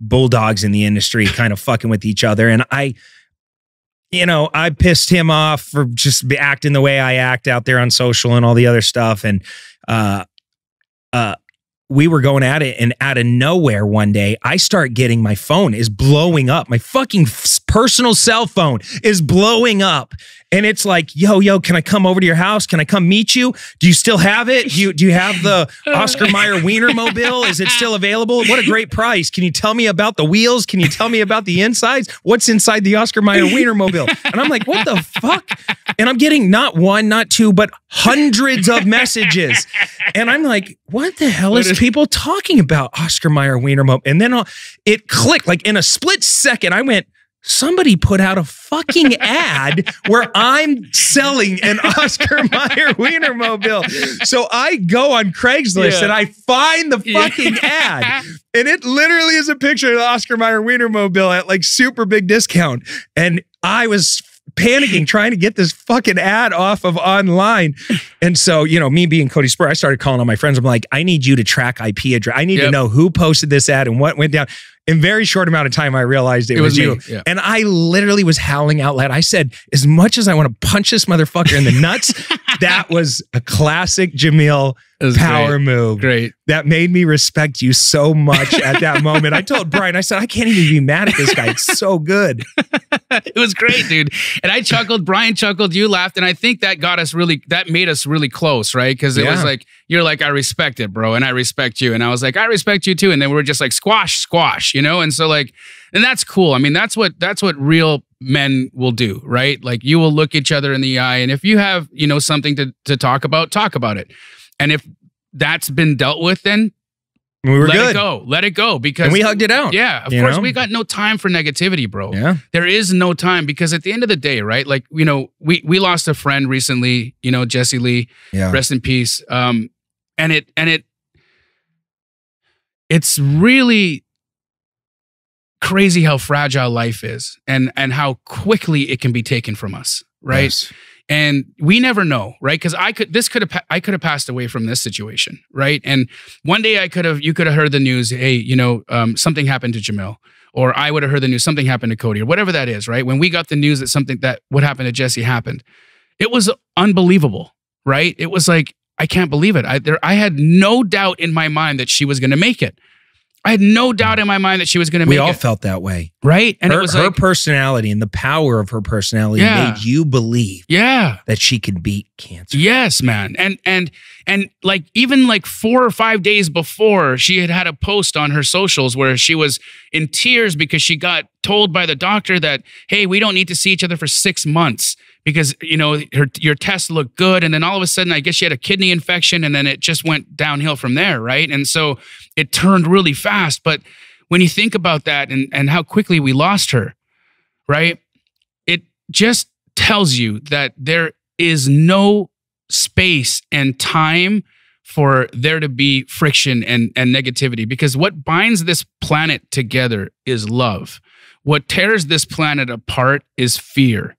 bulldogs in the industry kind of fucking with each other. And I pissed him off for just acting the way I act out there on social and all the other stuff. And we were going at it, and out of nowhere one day, I start getting my phone is blowing up. My fucking personal cell phone is blowing up. And it's like, yo, can I come over to your house? Can I come meet you? Do you still have it? Do you have the Oscar Meyer Wienermobile? Is it still available? What a great price. Can you tell me about the wheels? Can you tell me about the insides? What's inside the Oscar Meyer Wienermobile? And I'm like, what the fuck? And I'm getting not one, not two, but hundreds of messages. And I'm like, what the hell is people talking about Oscar Meyer Wienermobile? And then it clicked. Like in a split second, I went, somebody put out a fucking ad where I'm selling an Oscar Meyer Wienermobile. So I go on Craigslist and I find the fucking ad. And it literally is a picture of the Oscar Meyer Wienermobile at like super big discount. And I was panicking, trying to get this fucking ad off of online. And so, me being Cody Spur, I started calling all my friends. I'm like, I need you to track IP address. I need to know who posted this ad and what went down. in very short amount of time, I realized it was you. Yeah. And I literally was howling out loud. I said, as much as I want to punch this motherfucker in the nuts, that was a classic Jamil power move. Great. That made me respect you so much at that moment. I told Brian, I said, I can't even be mad at this guy. It's so good. It was great, dude. And I chuckled, Brian chuckled, you laughed. And I think that made us really close, right? Because it was like, you're like, I respect it, bro. And I respect you. And I was like, I respect you too. And then we were just like, squash, squash, you know? And so like, and that's cool. I mean, that's what real men will do, right? Like you will look each other in the eye. And if you have, you know, something to talk about it. And if that's been dealt with, then we were let good. it go. Let it go. Because and we hugged it out. Yeah. Of course, we got no time for negativity, bro. Yeah. There is no time because at the end of the day, right? Like, you know, we lost a friend recently, you know, Jesse Lee, rest in peace. And it's really crazy how fragile life is and how quickly it can be taken from us. Right. Yes. And we never know, right? Because I could have passed away from this situation, right? And one day you could have heard the news, hey, you know, something happened to Jamil, or I would have heard the news, something happened to Cody, or whatever that is, right? When we got the news that what happened to Jesse happened, it was unbelievable, right? It was like, I can't believe it. I had no doubt in my mind that she was going to make it. I had no doubt in my mind that she was going to make it. We all felt that way. Right? And it was her personality and the power of her personality made you believe that she could beat cancer. Yes, man. And like even like 4 or 5 days before, she had a post on her socials where she was in tears because she got told by the doctor that, hey, we don't need to see each other for 6 months because, you know, your tests look good. And then all of a sudden, I guess she had a kidney infection and then it just went downhill from there, right? And so it turned really fast. But when you think about that and how quickly we lost her, right? It just tells you that there is no space and time for there to be friction and negativity, because what binds this planet together is love. What tears this planet apart is fear.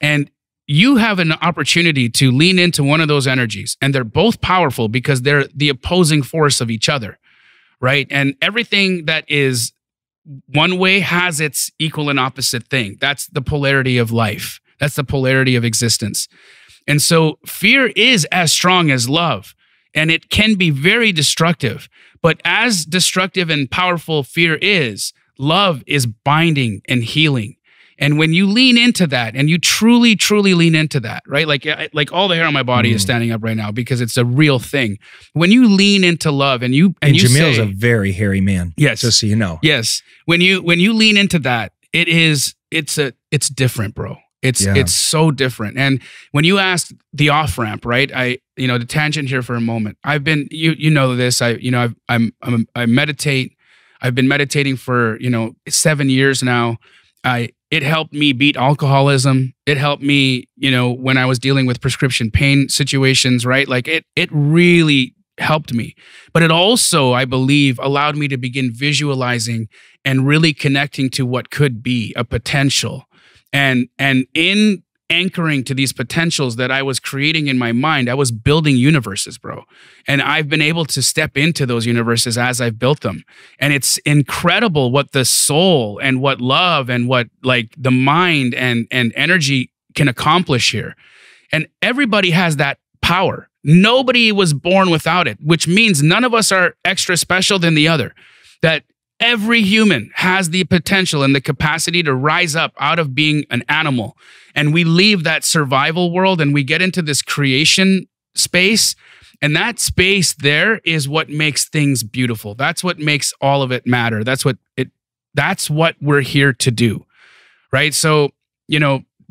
And you have an opportunity to lean into one of those energies, and they're both powerful because they're the opposing force of each other, right? And everything that is one way has its equal and opposite thing. That's the polarity of life. That's the polarity of existence. And so fear is as strong as love, and it can be very destructive. But as destructive and powerful fear is, love is binding and healing. And when you lean into that and you truly, truly lean into that, right? Like all the hair on my body is standing up right now because it's a real thing. When you lean into love and Jamil's a very hairy man. Yes. Just so you know. Yes. When you lean into that, it's different, bro. It's so different. And when you ask the off-ramp, right? The tangent here for a moment. I've been, you know this, I meditate. I've been meditating for, 7 years now. It helped me beat alcoholism. It helped me, when I was dealing with prescription pain situations, right? Like it really helped me. But it also, I believe, allowed me to begin visualizing and really connecting to what could be a potential. And in anchoring to these potentials that I was creating in my mind, I was building universes, bro. And I've been able to step into those universes as I've built them. And it's incredible what the soul and what love and what like the mind and energy can accomplish here. And everybody has that power. Nobody was born without it, which means none of us are extra special than the other. That every human has the potential and the capacity to rise up out of being an animal. And we leave that survival world and we get into this creation space. And that space there is what makes things beautiful. That's what makes all of it matter. That's what we're here to do. Right? So,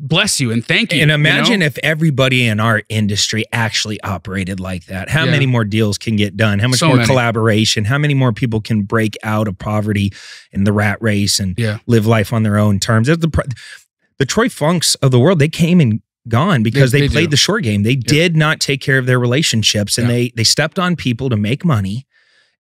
bless you and thank you. And imagine if everybody in our industry actually operated like that. How many more deals can get done? How much more collaboration? How many more people can break out of poverty in the rat race and live life on their own terms? The Troy Funks of the world, they came and gone because they played the short game. They did not take care of their relationships, and they stepped on people to make money.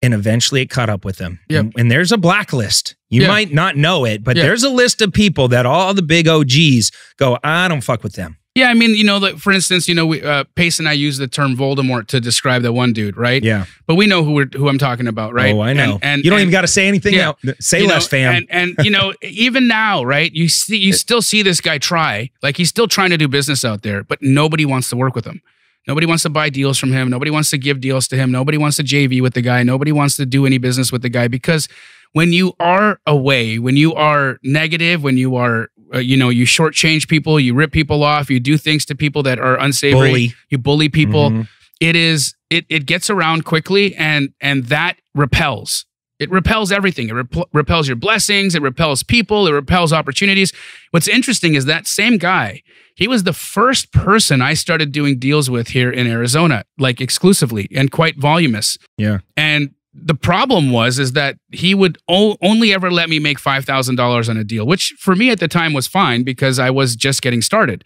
And eventually it caught up with them. Yep. And there's a blacklist. You might not know it, but there's a list of people that all the big OGs go, I don't fuck with them. Yeah, I mean, like, for instance, we, Pace and I use the term Voldemort to describe that one dude, right? Yeah. But we know who I'm talking about, right? Oh, I know. And you don't even got to say anything else. Say less, fam. And even now, right? You still see this guy try. Like, he's still trying to do business out there, but nobody wants to work with him. Nobody wants to buy deals from him. Nobody wants to give deals to him. Nobody wants to JV with the guy. Nobody wants to do any business with the guy, because when you are away, when you are negative, when you are you shortchange people, you rip people off, you do things to people that are unsavory, you bully people. Mm-hmm. It gets around quickly, and that repels. It repels everything. It repels your blessings. It repels people. It repels opportunities. What's interesting is that same guy, he was the first person I started doing deals with here in Arizona, like exclusively and quite voluminous. Yeah. And the problem is that he would only ever let me make $5,000 on a deal, which for me at the time was fine because I was just getting started.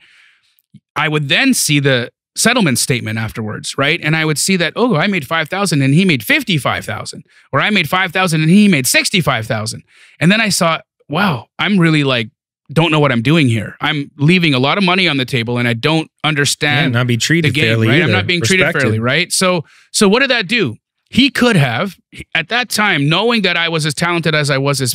I would then see the settlement statement afterwards, right? And I would see that, I made $5,000 and he made $55,000, or I made $5,000 and he made $65,000. And then I saw, wow, I'm really don't know what I'm doing here. I'm leaving a lot of money on the table and I don't understand not be treated the game, fairly right? either. I'm not being treated fairly, right? So what did that do? He could have, at that time, knowing that I was as talented as I was at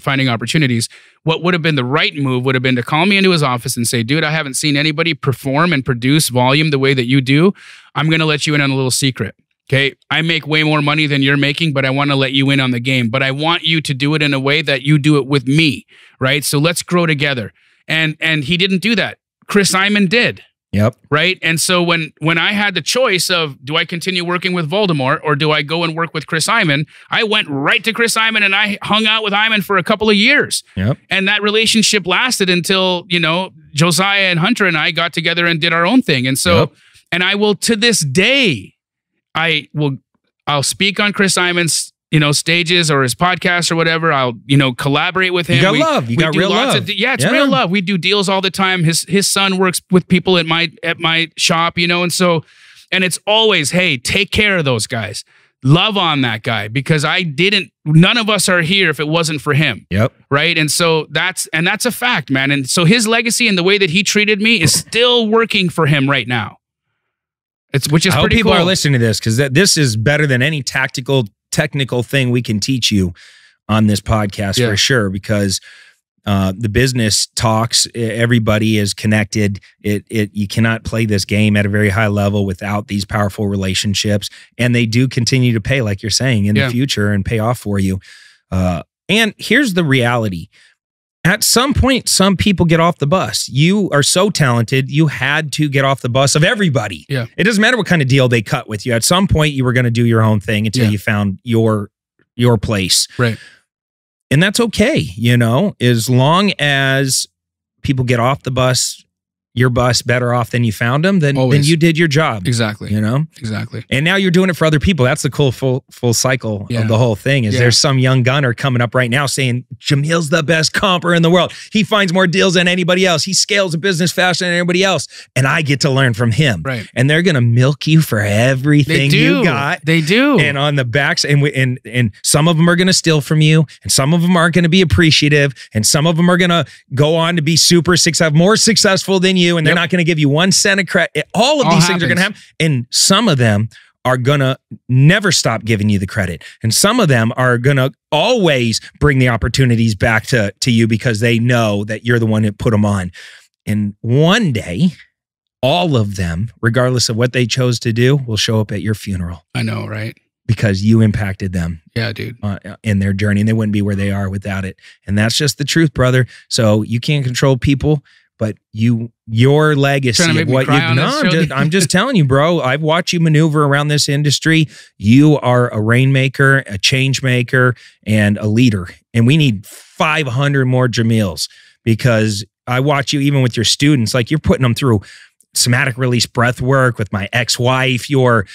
finding opportunities, what would have been the right move would have been to call me into his office and say, dude, I haven't seen anybody perform and produce volume the way that you do. I'm going to let you in on a little secret. Okay, I make way more money than you're making, but I want to let you in on the game. But I want you to do it in a way that you do it with me, right? So let's grow together. And he didn't do that. Chris Simon did. Yep. Right. And so when I had the choice of, do I continue working with Voldemort or do I go and work with Chris Simon, I went right to Chris Simon and I hung out with Hyman for a couple of years. Yep. And that relationship lasted until, Josiah and Hunter and I got together and did our own thing. And so, and I will, to this day, I'll speak on Chris Simon's stages or his podcast or whatever. I'll, collaborate with him. You got love. You got real love. It's real love. We do deals all the time. His son works with people at my shop, and so, and it's always, hey, take care of those guys. Love on that guy, because none of us are here if it wasn't for him. Yep. Right. And so that's a fact, man. And so his legacy and the way that he treated me is still working for him right now. Which is I hope pretty people cool. are listening to this, because this is better than any technical thing we can teach you on this podcast for sure, because the business talks, everybody is connected. You cannot play this game at a very high level without these powerful relationships, and they do continue to pay, like you're saying, in the future and pay off for you. And here's the reality. At some point, some people get off the bus. You are so talented, you had to get off the bus of everybody. Yeah. It doesn't matter what kind of deal they cut with you. At some point, you were going to do your own thing until you found your place. Right. And that's okay, as long as people get off the bus, your bus better off than you found them, then you did your job. Exactly. Exactly. And now you're doing it for other people. That's the cool full cycle of the whole thing. Is there's some young gunner coming up right now saying, Jamil's the best comper in the world. He finds more deals than anybody else. He scales a business faster than anybody else. And I get to learn from him. Right. And they're going to milk you for everything you got. They do. And on the backs, and some of them are going to steal from you, and some of them aren't going to be appreciative, and some of them are going to go on to be more successful than you, and they're not going to give you 1 cent of credit. All of these things are going to happen. And some of them are going to never stop giving you the credit. And some of them are going to always bring the opportunities back to you, because they know that you're the one that put them on. And one day, all of them, regardless of what they chose to do, will show up at your funeral. I know, right? Because you impacted them. Yeah, dude. In their journey, and they wouldn't be where they are without it. And that's just the truth, brother. So you can't control people, but your legacy of what you've done. I'm just telling you, bro. I've watched you maneuver around this industry. You are a rainmaker, a change maker, and a leader. And we need 500 more Jamils, because I watch you even with your students. Like, you're putting them through somatic release breath work with my ex-wife. You're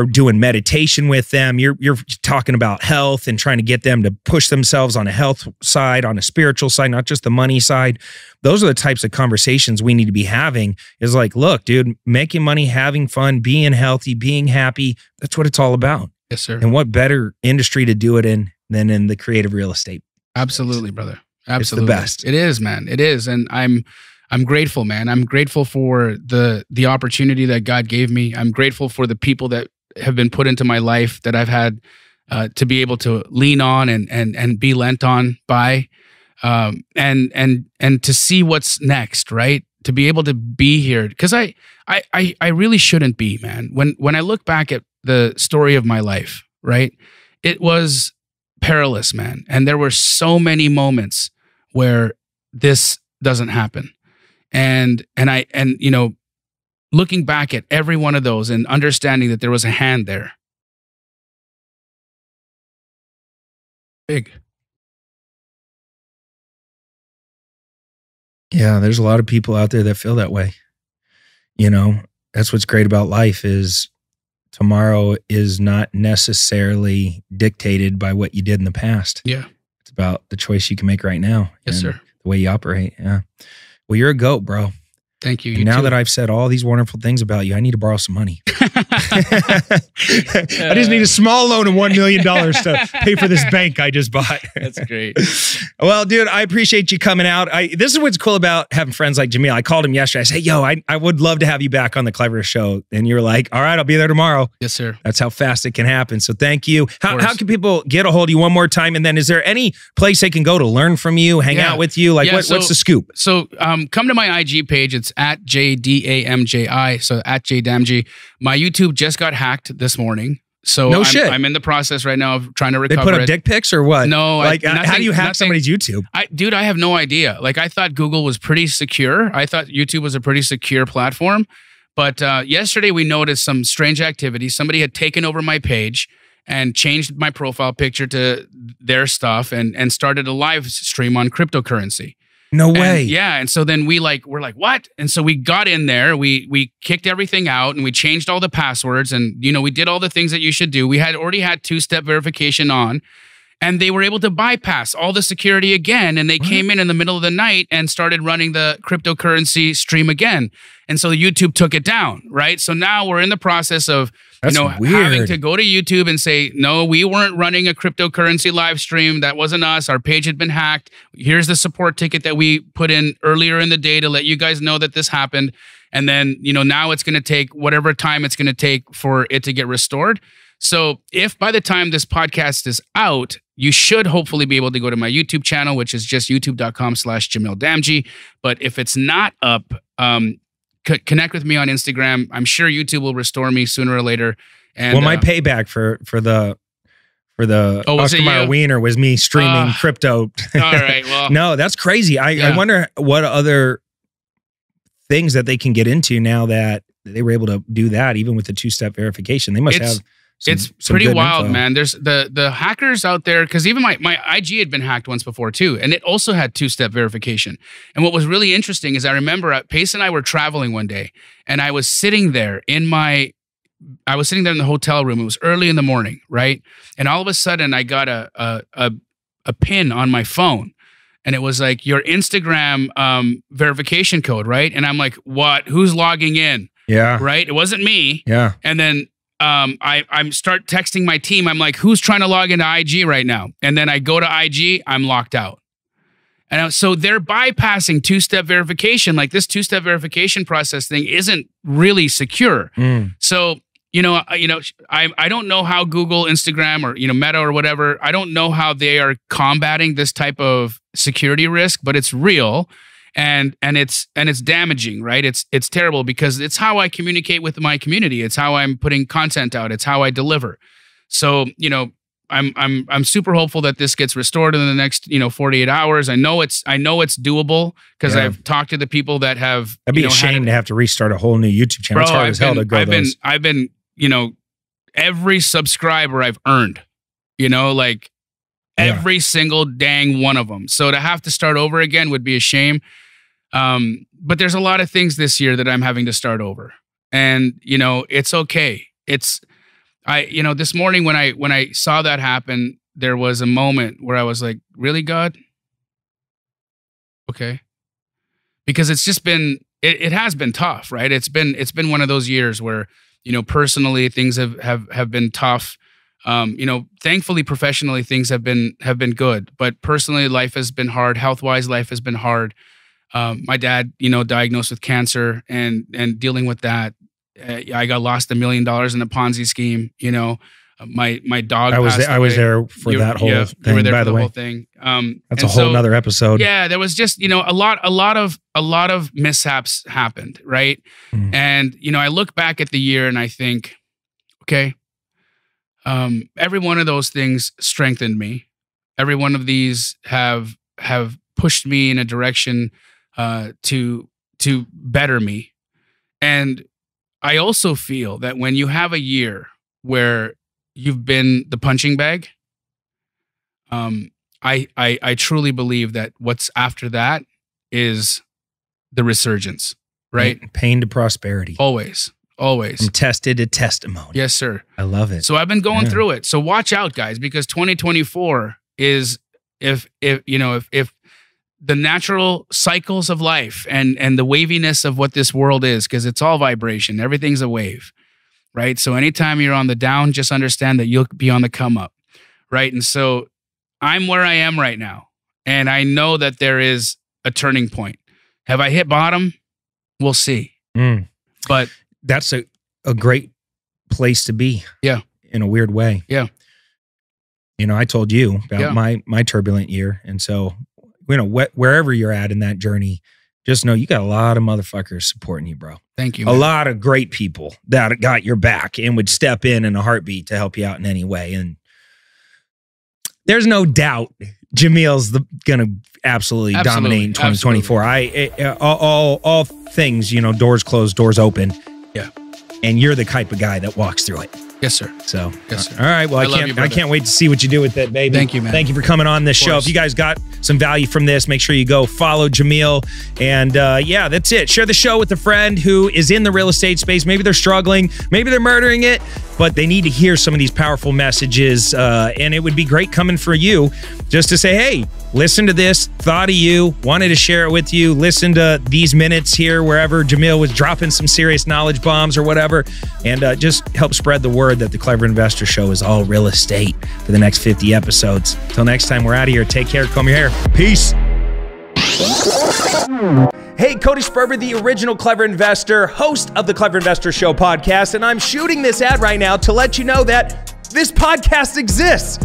doing meditation with them. You're talking about health and trying to get them to push themselves on a health side, on a spiritual side, not just the money side. Those are the types of conversations we need to be having. Is like, look, dude, making money, having fun, being healthy, being happy. That's what it's all about. Yes, sir. And what better industry to do it in than in the creative real estate? Absolutely, brother. Absolutely. It's the best. It is, man. It is. And I'm grateful, man. I'm grateful for the opportunity that God gave me. I'm grateful for the people that have been put into my life that I've had to be able to lean on and be lent on by, and to see what's next, right? To be able to be here, because I really shouldn't be, man. When I look back at the story of my life, right, it was perilous, man, and there were so many moments where this doesn't happen, and you know, looking back at every one of those and understanding that there was a hand there, big. Yeah, there's a lot of people out there that feel that way. You know, that's what's great about life is tomorrow is not necessarily dictated by what you did in the past. Yeah. It's about the choice you can make right now. Yes, sir. The way you operate. Yeah. Well, you're a GOAT, bro. Thank you. And now that I've said all these wonderful things about you, I need to borrow some money. I just need a small loan of $1 million to pay for this bank I just bought. That's great. Well, dude, I appreciate you coming out. This is what's cool about having friends like Jamil. I called him yesterday. I said, yo, I would love to have you back on the Clever Show. And you're like, all right, I'll be there tomorrow. Yes, sir. That's how fast it can happen. So thank you. How can people get a hold of you one more time? And then is there any place they can go to learn from you, hang out with you? Like, what's the scoop? So come to my IG page. It's at JDAMJI. So at JDamji. My YouTube just got hacked this morning. So I'm in the process right now of trying to recover. They put up dick pics or what? No. Like, how do you hack somebody's YouTube? Dude, I have no idea. Like, I thought Google was pretty secure. I thought YouTube was a pretty secure platform. But yesterday we noticed some strange activity. Somebody had taken over my page and changed my profile picture to their stuff and started a live stream on cryptocurrency. No way. And so then we're like, what? And so we got in there, we kicked everything out and we changed all the passwords and, you know, we did all the things that you should do. We had already had two-step verification on and they were able to bypass all the security again. And they came in the middle of the night and started running the cryptocurrency stream again. And so YouTube took it down, right? So now we're in the process of, having to go to YouTube and say, no, we weren't running a cryptocurrency live stream. That wasn't us. Our page had been hacked. Here's the support ticket that we put in earlier in the day to let you guys know that this happened. And then, you know, now it's going to take whatever time it's going to take for it to get restored. So if by the time this podcast is out, you should hopefully be able to go to my YouTube channel, which is just youtube.com/Jamil Damji. But if it's not up, connect with me on Instagram. I'm sure YouTube will restore me sooner or later. And my payback for the Oscar Meyer Wiener was me streaming crypto. All right. Well, no, that's crazy. I wonder what other things that they can get into now that they were able to do that, even with the two-step verification. They must have. It's pretty wild, man. There's the hackers out there, because even my IG had been hacked once before too, and it also had two-step verification. And what was really interesting is I remember Pace and I were traveling one day, and I was sitting there in the hotel room. It was early in the morning, right? And all of a sudden, I got a pin on my phone, and it was like your Instagram verification code, right? And I'm like, what? Who's logging in? Yeah, right. It wasn't me. Yeah, and then. I start texting my team. I'm like, who's trying to log into IG right now? And then I go to IG, I'm locked out. And so they're bypassing two-step verification. Like, this two-step verification process thing isn't really secure. So, I don't know how Google, Instagram, or, Meta or whatever, I don't know how they are combating this type of security risk, but it's real. And it's damaging, right? It's terrible because it's how I communicate with my community. It's how I'm putting content out. It's how I deliver. So, I'm super hopeful that this gets restored in the next, 48 hours. I know it's doable because I've talked to the people that have. I'd be ashamed to have to restart a whole new YouTube channel. It's hard as hell to grow those. I've been, every subscriber I've earned, every single dang one of them. So to have to start over again would be a shame. But there's a lot of things this year that I'm having to start over, and it's okay. This morning when I saw that happen, there was a moment where I was like, really, God? Okay. Because it's just been, it has been tough, right? It's been one of those years where, personally things have been tough. Thankfully, professionally, things have been good, but personally, life has been hard. Health-wise, life has been hard. My dad, diagnosed with cancer and dealing with that. I got lost $1 million in a Ponzi scheme. My dog. I was there for that whole thing. You were there by for the way. whole thing. That's a whole nother episode. Yeah, there was just a lot of mishaps happened, right? Mm. And I look back at the year and I think, okay, every one of those things strengthened me. Every one of these have pushed me in a direction to better me. And I also feel that when you have a year where you've been the punching bag, I truly believe that what's after that is the resurgence, right? Pain to prosperity. Always. From tested to testimony. Yes, sir. I love it. So I've been going through it. So watch out, guys, because 2024 is if the natural cycles of life and the waviness of what this world is, because it's all vibration. Everything's a wave, right? So anytime you're on the down, just understand that you'll be on the come up, right? And so I'm where I am right now, and I know that there is a turning point. Have I hit bottom? We'll see. But that's a great place to be. Yeah. In a weird way. Yeah. I told you about my turbulent year. And so, wherever you're at in that journey, just know you got a lot of motherfuckers supporting you, bro. Thank you, man. A lot of great people that got your back and would step in a heartbeat to help you out in any way. And there's no doubt Jamil's going to absolutely dominate in 2024. All things, doors closed, doors open. Yeah. And you're the type of guy that walks through it. Yes, sir. So, yes, sir. All right. Well, I can't wait to see what you do with it, baby. Thank you, man. Thank you for coming on this show. If you guys got some value from this, make sure you go follow Jamil. And that's it. Share the show with a friend who is in the real estate space. Maybe they're struggling. Maybe they're murdering it, but they need to hear some of these powerful messages. And it would be great coming for you just to say, hey, listen to this, thought of you, wanted to share it with you, listen to these minutes here, wherever Jamil was dropping some serious knowledge bombs or whatever, and just help spread the word that the Clever Investor Show is all real estate for the next 50 episodes. Till next time, we're out of here. Take care. Comb your hair. Peace. Hey, Cody Sperber, the original Clever Investor, host of the Clever Investor Show podcast, and I'm shooting this ad right now to let you know that this podcast exists.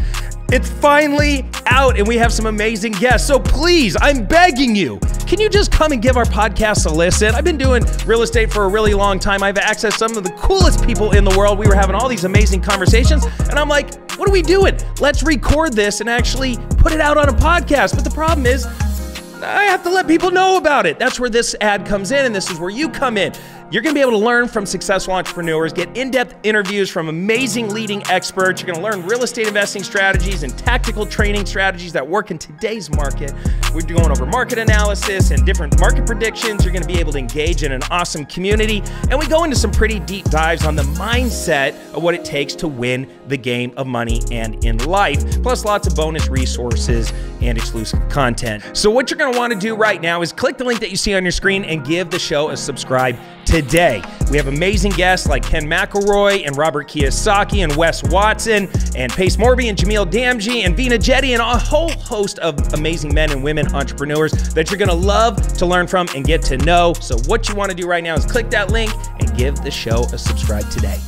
It's finally out, and we have some amazing guests. So please, I'm begging you, can you just come and give our podcast a listen? I've been doing real estate for a really long time. I've accessed some of the coolest people in the world. We were having all these amazing conversations, and I'm like, what are we doing? Let's record this and actually put it out on a podcast. But the problem is, I have to let people know about it. That's where this ad comes in, and this is where you come in. You're going to be able to learn from successful entrepreneurs, get in-depth interviews from amazing leading experts. You're going to learn real estate investing strategies and tactical training strategies that work in today's market. We're going over market analysis and different market predictions. You're going to be able to engage in an awesome community. And we go into some pretty deep dives on the mindset of what it takes to win the game of money and in life, plus lots of bonus resources and exclusive content. So what you're going to want to do right now is click the link that you see on your screen and give the show a subscribe today. We have amazing guests like Ken McElroy and Robert Kiyosaki and Wes Watson and Pace Morby and Jamil Damji and Vina Jetty and a whole host of amazing men and women entrepreneurs that you're going to love to learn from and get to know. So what you want to do right now is click that link and give the show a subscribe today.